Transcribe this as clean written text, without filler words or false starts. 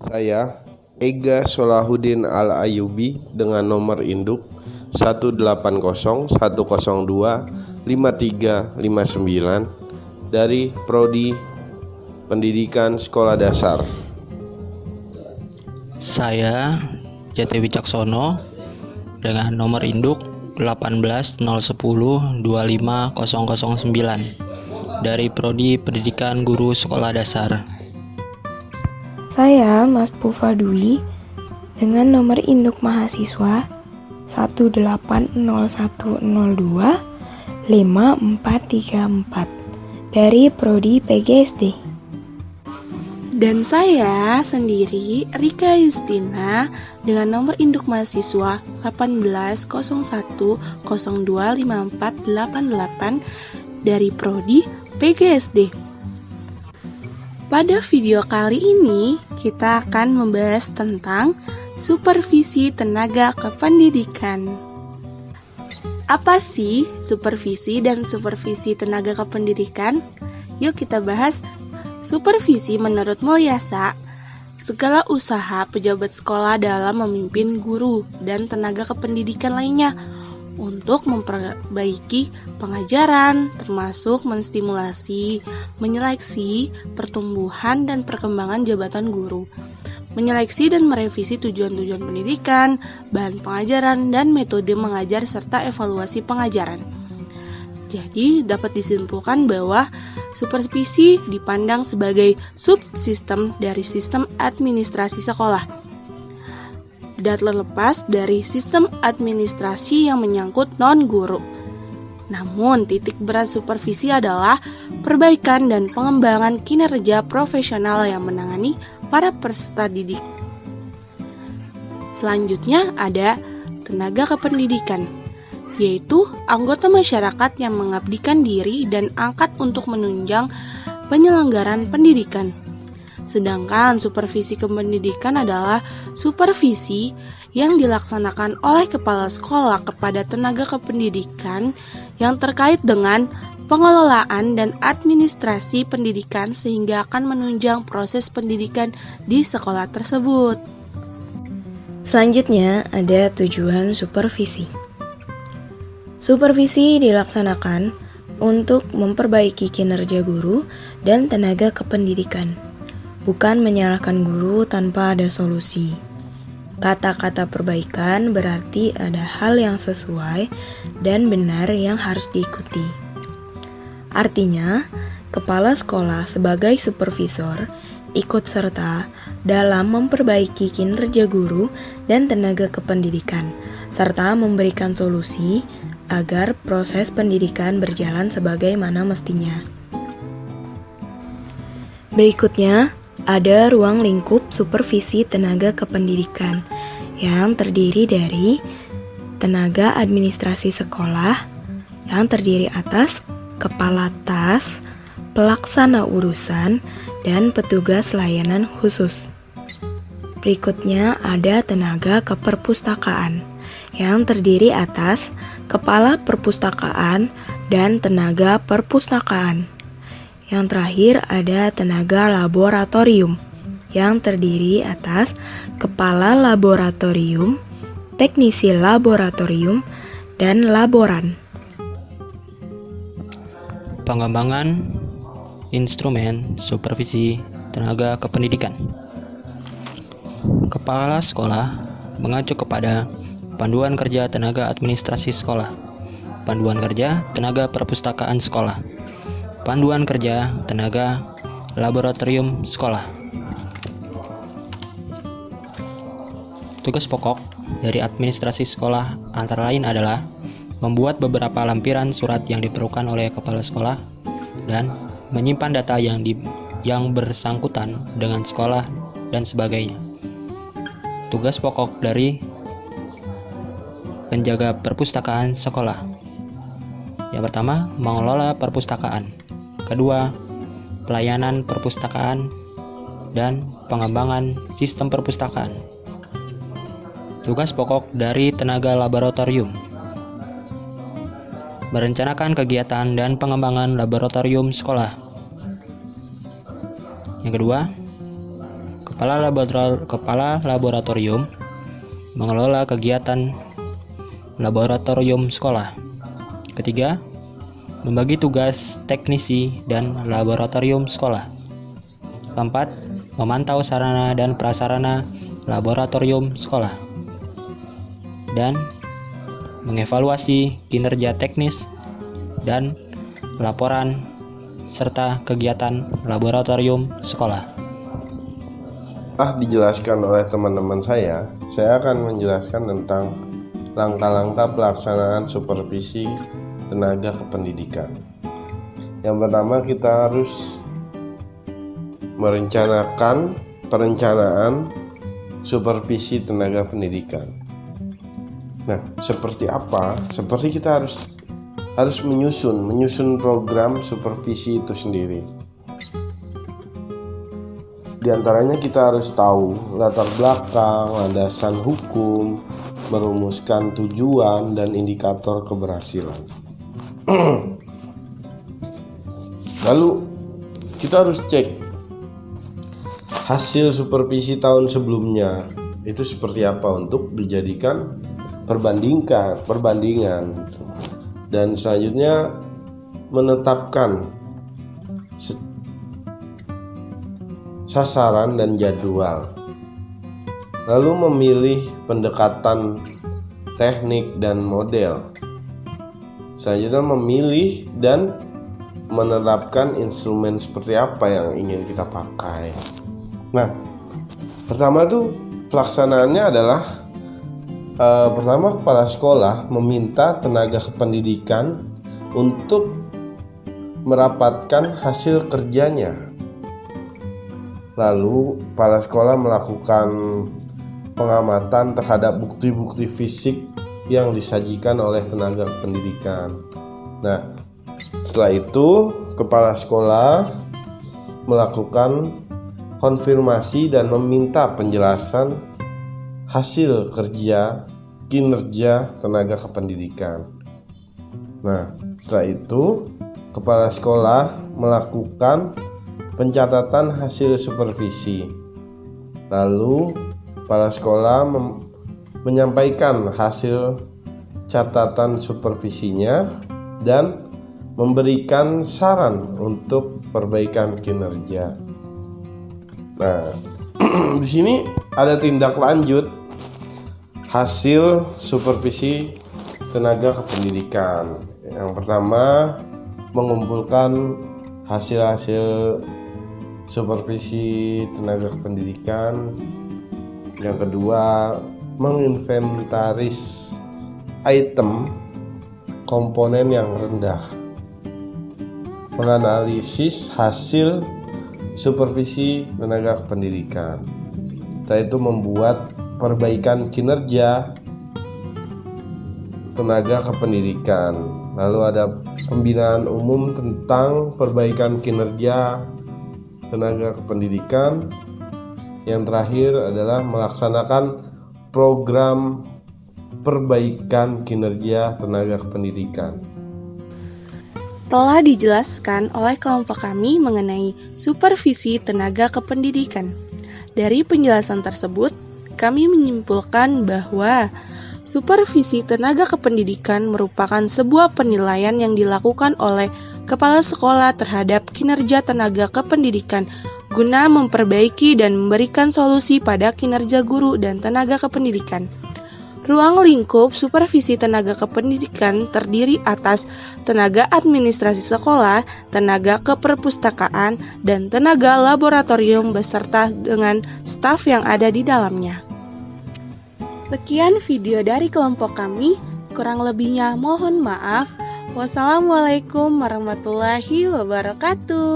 Saya, Ega Solahuddin Al-Ayubi dengan nomor induk 18010025359 dari Prodi Pendidikan Sekolah Dasar. Saya, Jati Wicaksono dengan nomor induk 18010250009 dari Prodi Pendidikan Guru Sekolah Dasar. Saya, Mas Pufa Dwi, dengan nomor induk mahasiswa 18010255434 dari Prodi PGSD. Dan saya sendiri, Rika Yustina, dengan nomor induk mahasiswa 18010255488 dari Prodi PGSD. Pada video kali ini, kita akan membahas tentang supervisi tenaga kependidikan. Apa sih supervisi dan supervisi tenaga kependidikan? Yuk kita bahas. Supervisi menurut Mulyasa, segala usaha pejabat sekolah dalam memimpin guru dan tenaga kependidikan lainnya untuk memperbaiki pengajaran, termasuk menstimulasi, menyeleksi, pertumbuhan dan perkembangan jabatan guru, menyeleksi dan merevisi tujuan-tujuan pendidikan, bahan pengajaran, dan metode mengajar serta evaluasi pengajaran. Jadi, dapat disimpulkan bahwa supervisi dipandang sebagai subsistem dari sistem administrasi sekolah dan terlepas dari sistem administrasi yang menyangkut non-guru. Namun, titik berat supervisi adalah perbaikan dan pengembangan kinerja profesional yang menangani para peserta didik. Selanjutnya ada tenaga kependidikan, yaitu anggota masyarakat yang mengabdikan diri dan angkat untuk menunjang penyelenggaraan pendidikan. Sedangkan supervisi kependidikan adalah supervisi yang dilaksanakan oleh kepala sekolah kepada tenaga kependidikan yang terkait dengan pengelolaan dan administrasi pendidikan sehingga akan menunjang proses pendidikan di sekolah tersebut. Selanjutnya ada tujuan supervisi. Supervisi dilaksanakan untuk memperbaiki kinerja guru dan tenaga kependidikan, bukan menyalahkan guru tanpa ada solusi. Kata-kata perbaikan berarti ada hal yang sesuai dan benar yang harus diikuti. Artinya, kepala sekolah sebagai supervisor ikut serta dalam memperbaiki kinerja guru dan tenaga kependidikan, serta memberikan solusi agar proses pendidikan berjalan sebagaimana mestinya. Berikutnya, ada ruang lingkup supervisi tenaga kependidikan yang terdiri dari tenaga administrasi sekolah yang terdiri atas kepala tas, pelaksana urusan, dan petugas layanan khusus. Berikutnya ada tenaga keperpustakaan yang terdiri atas kepala perpustakaan dan tenaga perpustakaan. Yang terakhir ada tenaga laboratorium yang terdiri atas kepala laboratorium, teknisi laboratorium, dan laboran. Pengembangan instrumen supervisi tenaga kependidikan. Kepala sekolah mengacu kepada Panduan Kerja Tenaga Administrasi Sekolah, Panduan Kerja Tenaga Perpustakaan Sekolah, Panduan Kerja Tenaga Laboratorium Sekolah. Tugas pokok dari administrasi sekolah antara lain adalah membuat beberapa lampiran surat yang diperlukan oleh kepala sekolah dan menyimpan data yang bersangkutan dengan sekolah dan sebagainya. Tugas pokok dari penjaga perpustakaan sekolah. Yang pertama, mengelola perpustakaan. Kedua, pelayanan perpustakaan dan pengembangan sistem perpustakaan. Tugas pokok dari tenaga laboratorium. Merencanakan kegiatan dan pengembangan laboratorium sekolah. Yang kedua, Kepala laboratorium mengelola kegiatan laboratorium sekolah. Ketiga, membagi tugas teknisi dan laboratorium sekolah. Keempat, memantau sarana dan prasarana laboratorium sekolah. Dan mengevaluasi kinerja teknis dan laporan serta kegiatan laboratorium sekolah. Dijelaskan oleh teman-teman saya akan menjelaskan tentang langkah-langkah pelaksanaan supervisi tenaga kependidikan. Yang pertama, kita harus merencanakan perencanaan supervisi tenaga pendidikan. Nah, seperti apa? Seperti kita harus menyusun program supervisi itu sendiri. Di antaranya kita harus tahu latar belakang, landasan hukum, merumuskan tujuan dan indikator keberhasilan. Lalu kita harus cek hasil supervisi tahun sebelumnya itu seperti apa untuk dijadikan perbandingan. Dan selanjutnya menetapkan sasaran dan jadwal. Lalu memilih pendekatan teknik dan model. Selanjutnya memilih dan menerapkan instrumen seperti apa yang ingin kita pakai. Nah, pertama tuh pelaksanaannya adalah pertama kepala sekolah meminta tenaga kependidikan untuk merapatkan hasil kerjanya. Lalu kepala sekolah melakukan pengamatan terhadap bukti-bukti fisik yang disajikan oleh tenaga pendidikan. Nah, setelah itu kepala sekolah melakukan konfirmasi dan meminta penjelasan hasil kinerja tenaga kependidikan. Nah, setelah itu kepala sekolah melakukan pencatatan hasil supervisi. Lalu kepala sekolah menyampaikan hasil catatan supervisinya dan memberikan saran untuk perbaikan kinerja. Nah, di sini ada tindak lanjut hasil supervisi tenaga kependidikan. Yang pertama, mengumpulkan hasil-hasil supervisi tenaga kependidikan. Yang kedua, menginventaris item komponen yang rendah. Menganalisis hasil supervisi tenaga kependidikan. Setelah itu membuat perbaikan kinerja tenaga kependidikan. Lalu ada pembinaan umum tentang perbaikan kinerja tenaga kependidikan. Yang terakhir adalah melaksanakan program perbaikan kinerja tenaga kependidikan. Telah dijelaskan oleh kelompok kami mengenai supervisi tenaga kependidikan. Dari penjelasan tersebut, kami menyimpulkan bahwa supervisi tenaga kependidikan merupakan sebuah penilaian yang dilakukan oleh kepala sekolah terhadap kinerja tenaga kependidikan guna memperbaiki dan memberikan solusi pada kinerja guru dan tenaga kependidikan. Ruang lingkup supervisi tenaga kependidikan terdiri atas tenaga administrasi sekolah, tenaga keperpustakaan, dan tenaga laboratorium beserta dengan staf yang ada di dalamnya. Sekian video dari kelompok kami, kurang lebihnya mohon maaf. Wassalamualaikum warahmatullahi wabarakatuh.